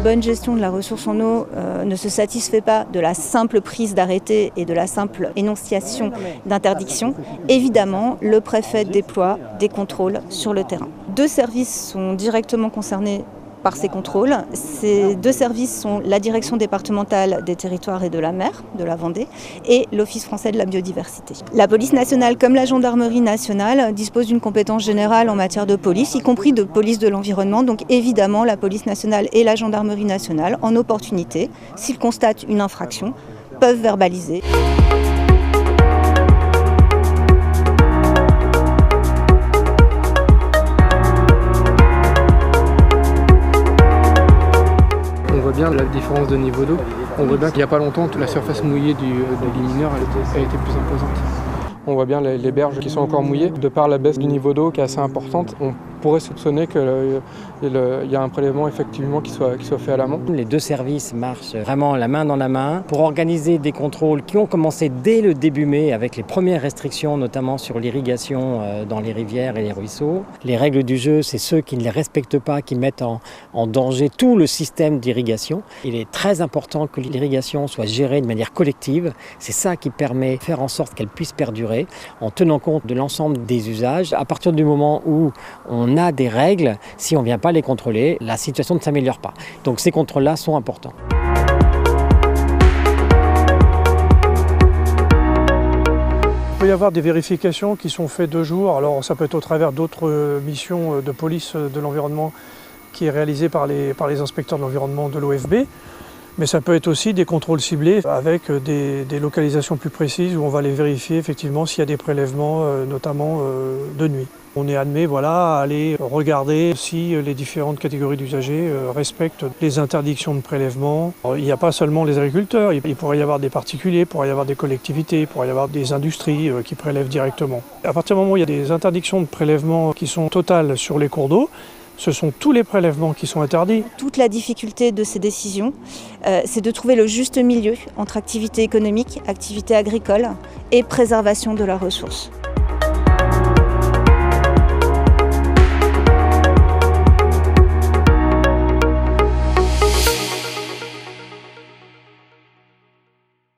bonne gestion de la ressource en eau ne se satisfait pas de la simple prise d'arrêté et de la simple énonciation d'interdiction, évidemment, le préfet déploie des contrôles sur le terrain. 2 services sont directement concernés par ces contrôles. Ces 2 services sont la direction départementale des territoires et de la mer, de la Vendée, et l'Office français de la biodiversité. La police nationale comme la gendarmerie nationale disposent d'une compétence générale en matière de police, y compris de police de l'environnement. Donc évidemment, la police nationale et la gendarmerie nationale, en opportunité, s'ils constatent une infraction, peuvent verbaliser. On voit bien la différence de niveau d'eau. On voit bien qu'il n'y a pas longtemps, la surface mouillée du mineur a été plus imposante. On voit bien les berges qui sont encore mouillées. De par la baisse du niveau d'eau qui est assez importante, on pourrait soupçonner qu'il y a un prélèvement effectivement qui soit fait à l'amont. Les 2 services marchent vraiment la main dans la main pour organiser des contrôles qui ont commencé dès le début mai avec les premières restrictions, notamment sur l'irrigation dans les rivières et les ruisseaux. Les règles du jeu, c'est ceux qui ne les respectent pas, qui mettent en danger tout le système d'irrigation. Il est très important que l'irrigation soit gérée de manière collective. C'est ça qui permet de faire en sorte qu'elle puisse perdurer en tenant compte de l'ensemble des usages. À partir du moment où on a des règles, si on ne vient pas les contrôler, la situation ne s'améliore pas. Donc ces contrôles-là sont importants. Il peut y avoir des vérifications qui sont faites de jour. Alors ça peut être au travers d'autres missions de police de l'environnement qui est réalisée par les inspecteurs de l'environnement de l'OFB. Mais ça peut être aussi des contrôles ciblés avec des localisations plus précises où on va aller vérifier effectivement s'il y a des prélèvements, notamment de nuit. On est admis à aller regarder si les différentes catégories d'usagers respectent les interdictions de prélèvement. Il n'y a pas seulement les agriculteurs, il pourrait y avoir des particuliers, il pourrait y avoir des collectivités, il pourrait y avoir des industries qui prélèvent directement. À partir du moment où il y a des interdictions de prélèvement qui sont totales sur les cours d'eau, ce sont tous les prélèvements qui sont interdits. Toute la difficulté de ces décisions, c'est de trouver le juste milieu entre activité économique, activité agricole et préservation de la ressource.